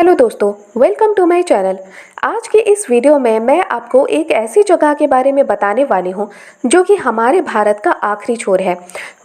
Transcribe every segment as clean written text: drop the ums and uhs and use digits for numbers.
Hello दोस्तों, welcome to my channel. आज की इस वीडियो में मैं आपको एक ऐसी जगह के बारे में बताने वाली हूँ जो कि हमारे भारत का आखिरी छोर है।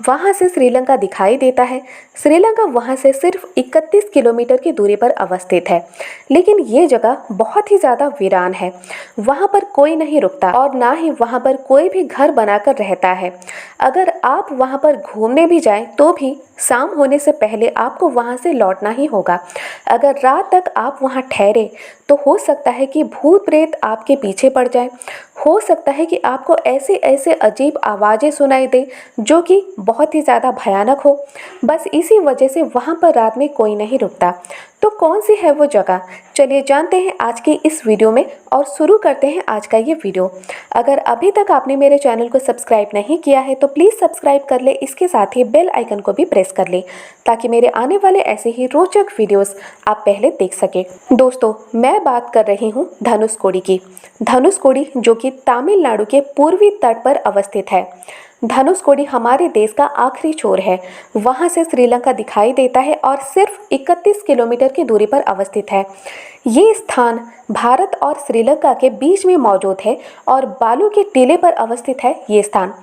वहाँ से श्रीलंका दिखाई देता है। श्रीलंका वहाँ से सिर्फ 31 किलोमीटर की दूरी पर अवस्थित है, लेकिन ये जगह बहुत ही ज़्यादा वीरान है। वहाँ पर कोई नहीं रुकता और ना ही वहाँ पर कोई भी घर बनाकर रहता है। अगर आप वहाँ पर घूमने भी जाएं तो भी शाम होने से पहले आपको वहाँ से लौटना ही होगा। अगर रात तक आप वहाँ ठहरे तो हो सकता है कि भूत प्रेत आपके पीछे पड़ जाए। हो सकता है कि आपको ऐसे ऐसे अजीब आवाज़ें सुनाई दे जो कि बहुत ही ज़्यादा भयानक हो। बस इसी वजह से वहाँ पर रात में कोई नहीं रुकता। तो कौन सी है वो जगह, चलिए जानते हैं आज की इस वीडियो में और शुरू करते हैं आज का ये वीडियो। अगर अभी तक आपने मेरे चैनल को सब्सक्राइब नहीं किया है तो प्लीज़ सब्सक्राइब कर ले, इसके साथ ही बेल आइकन को भी प्रेस कर ले ताकि मेरे आने वाले ऐसे ही रोचक वीडियोस आप पहले देख सके। दोस्तों, मैं बात कर रही हूँ धनुषकोडी की। धनुषकोडी जो कि तमिलनाडु के पूर्वी तट पर अवस्थित है। धनुषकोडी हमारे देश का आखिरी छोर है। वहाँ से श्रीलंका दिखाई देता है और सिर्फ 31 किलोमीटर की दूरी पर अवस्थित है। ये स्थान भारत और श्रीलंका के बीच में मौजूद है और बालू के टीले पर अवस्थित है ये स्थान।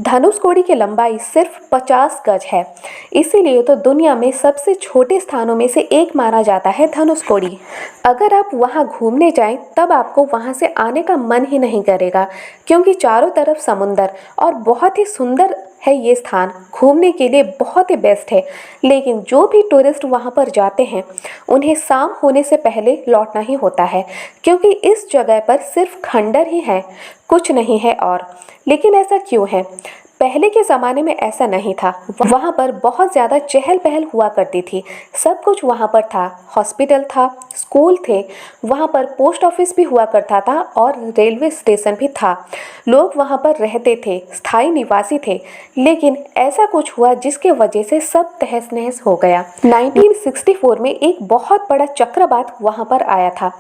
धनुषकोडी की लंबाई सिर्फ 50 गज है, इसीलिए तो दुनिया में सबसे छोटे स्थानों में से एक माना जाता है धनुषकोडी। अगर आप वहाँ घूमने जाएं तब आपको वहाँ से आने का मन ही नहीं करेगा, क्योंकि चारों तरफ समुंदर और बहुत ही सुंदर है ये स्थान। घूमने के लिए बहुत ही बेस्ट है, लेकिन जो भी टूरिस्ट वहाँ पर जाते हैं उन्हें शाम होने से पहले लौटना ही होता है, क्योंकि इस जगह पर सिर्फ खंडर ही है, कुछ नहीं है और। लेकिन ऐसा क्यों है? पहले के ज़माने में ऐसा नहीं था। वहाँ पर बहुत ज़्यादा चहल पहल हुआ करती थी। सब कुछ वहाँ पर था। हॉस्पिटल था, स्कूल थे, वहाँ पर पोस्ट ऑफिस भी हुआ करता था और रेलवे स्टेशन भी था। लोग वहाँ पर रहते थे, स्थायी निवासी थे। लेकिन ऐसा कुछ हुआ जिसके वजह से सब तहस नहस हो गया। 1964 में एक बहुत बड़ा चक्रवात वहाँ पर आया था।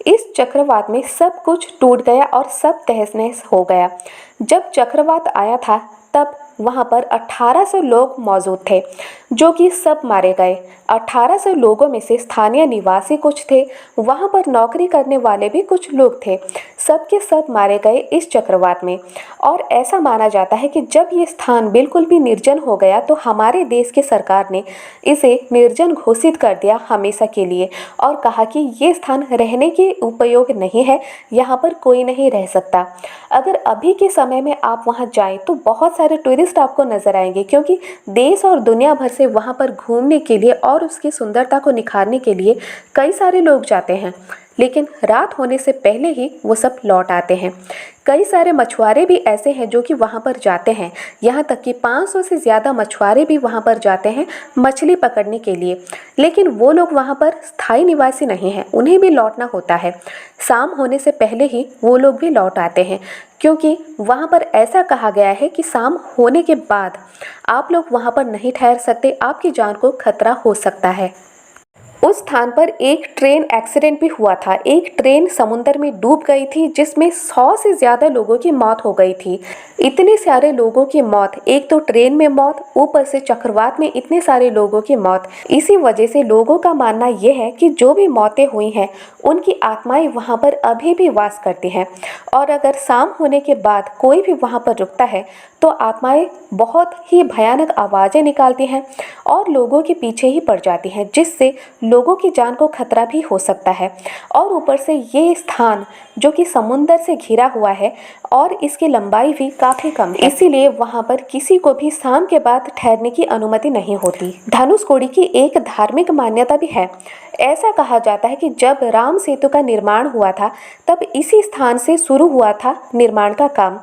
इस चक्रवात में सब कुछ टूट गया और सब तहस नहस हो गया। जब चक्रवात आया था तब वहाँ पर 1800 लोग मौजूद थे जो कि सब मारे गए। 1800 लोगों में से स्थानीय निवासी कुछ थे, वहाँ पर नौकरी करने वाले भी कुछ लोग थे। सब के सब मारे गए इस चक्रवात में। और ऐसा माना जाता है कि जब ये स्थान बिल्कुल भी निर्जन हो गया तो हमारे देश की सरकार ने इसे निर्जन घोषित कर दिया हमेशा के लिए और कहा कि ये स्थान रहने के उपयोग नहीं है, यहाँ पर कोई नहीं रह सकता। अगर अभी के समय में आप वहाँ जाएं तो बहुत सारे टूरिस्ट आपको नजर आएंगे, क्योंकि देश और दुनिया भर से वहाँ पर घूमने के लिए और उसकी सुंदरता को निखारने के लिए कई सारे लोग जाते हैं। लेकिन रात होने से पहले ही वो सब लौट आते हैं। कई सारे मछुआरे भी ऐसे हैं जो कि वहाँ पर जाते हैं, यहाँ तक कि 500 से ज़्यादा मछुआरे भी वहाँ पर जाते हैं मछली पकड़ने के लिए। लेकिन वो लोग वहाँ पर स्थायी निवासी नहीं हैं, उन्हें भी लौटना होता है। शाम होने से पहले ही वो लोग भी लौट आते हैं, क्योंकि वहाँ पर ऐसा कहा गया है कि शाम होने के बाद आप लोग वहाँ पर नहीं ठहर सकते, आपकी जान को खतरा हो सकता है। उस स्थान पर एक ट्रेन एक्सीडेंट भी हुआ था। एक ट्रेन समुद्र में डूब गई थी जिसमें 100 से ज़्यादा लोगों की मौत हो गई थी। इतने सारे लोगों की मौत, एक तो ट्रेन में मौत, ऊपर से चक्रवात में इतने सारे लोगों की मौत। इसी वजह से लोगों का मानना यह है कि जो भी मौतें हुई हैं उनकी आत्माएं वहाँ पर अभी भी वास करती हैं और अगर शाम होने के बाद कोई भी वहाँ पर रुकता है तो आत्माएं बहुत ही भयानक आवाज़ें निकालती हैं और लोगों के पीछे ही पड़ जाती हैं, जिससे लोगों की जान को खतरा भी हो सकता है। और ऊपर से ये स्थान जो कि समुंदर से घिरा हुआ है और इसकी लंबाई भी काफ़ी कम है, इसीलिए वहाँ पर किसी को भी शाम के बाद ठहरने की अनुमति नहीं होती। धनुषकोडी की एक धार्मिक मान्यता भी है। ऐसा कहा जाता है कि जब राम सेतु का निर्माण हुआ था तब इसी स्थान से शुरू हुआ था निर्माण का काम।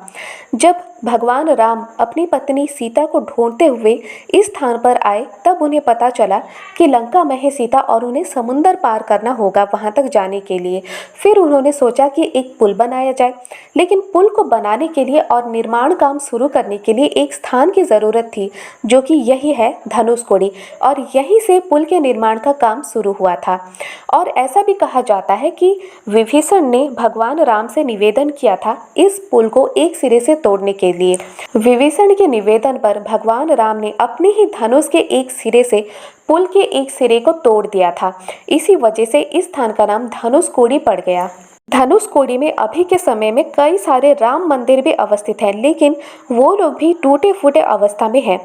जब भगवान राम अपनी पत्नी सीता को ढूंढते हुए इस स्थान पर आए तब उन्हें पता चला कि लंका में है सीता और उन्हें समुंदर पार करना होगा वहां तक जाने के लिए। फिर उन्होंने सोचा कि एक पुल बनाया जाए, लेकिन पुल को बनाने के लिए और निर्माण काम शुरू करने के लिए एक स्थान की ज़रूरत थी जो कि यही है धनुषकोडी, और यहीं से पुल के निर्माण का काम शुरू हुआ था। और ऐसा भी कहा जाता है कि विभीषण ने भगवान राम से निवेदन किया था इस पुल को एक सिरे से तोड़ने के लिए। विभीषण के निवेदन पर भगवान राम ने अपने ही धनुष के एक सिरे से पुल के एक सिरे को तोड़ दिया था। इसी वजह से इस स्थान का नाम धनुषकोडी पड़ गया। धनुषकोडी में अभी के समय में कई सारे राम मंदिर भी अवस्थित हैं, लेकिन वो लोग भी टूटे फूटे अवस्था में हैं।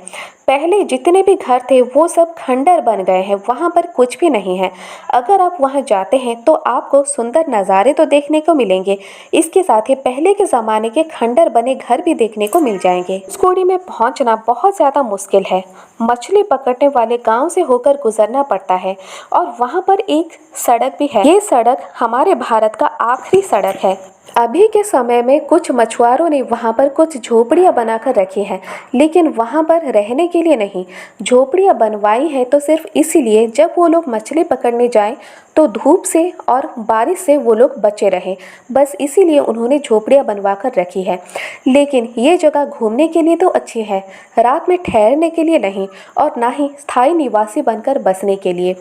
पहले जितने भी घर थे वो सब खंडर बन गए हैं, वहाँ पर कुछ भी नहीं है। अगर आप वहाँ जाते हैं तो आपको सुंदर नज़ारे तो देखने को मिलेंगे, इसके साथ ही पहले के ज़माने के खंडर बने घर भी देखने को मिल जाएंगे। धनुषकोडी में पहुँचना बहुत ज़्यादा मुश्किल है। मछली पकड़ने वाले गांव से होकर गुजरना पड़ता है और वहाँ पर एक सड़क भी है। ये सड़क हमारे भारत का आखिरी सड़क है। अभी के समय में कुछ मछुआरों ने वहाँ पर कुछ झोपड़ियाँ बनाकर रखी हैं, लेकिन वहाँ पर रहने के लिए नहीं। झोपड़ियाँ बनवाई हैं तो सिर्फ इसीलिए जब वो लोग मछली पकड़ने जाएं तो धूप से और बारिश से वो लोग बचे रहें, बस इसीलिए उन्होंने झोपड़ियाँ बनवा कर रखी है। लेकिन ये जगह घूमने के लिए तो अच्छी है, रात में ठहरने के लिए नहीं और ना ही स्थायी निवासी बनकर बसने के लिए।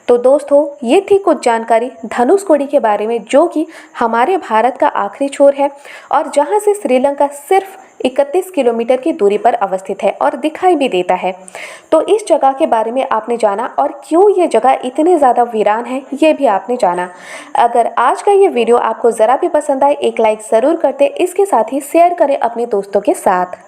तो दोस्तों, ये थी कुछ जानकारी धनुषकोडी के बारे में, जो कि हमारे भारत का आखिरी छोर है और जहाँ से श्रीलंका सिर्फ 31 किलोमीटर की दूरी पर अवस्थित है और दिखाई भी देता है। तो इस जगह के बारे में आपने जाना और क्यों ये जगह इतनी ज़्यादा वीरान है ये भी आपने जाना। अगर आज का ये वीडियो आपको ज़रा भी पसंद आए, एक लाइक ज़रूर करते, इसके साथ ही शेयर करें अपने दोस्तों के साथ।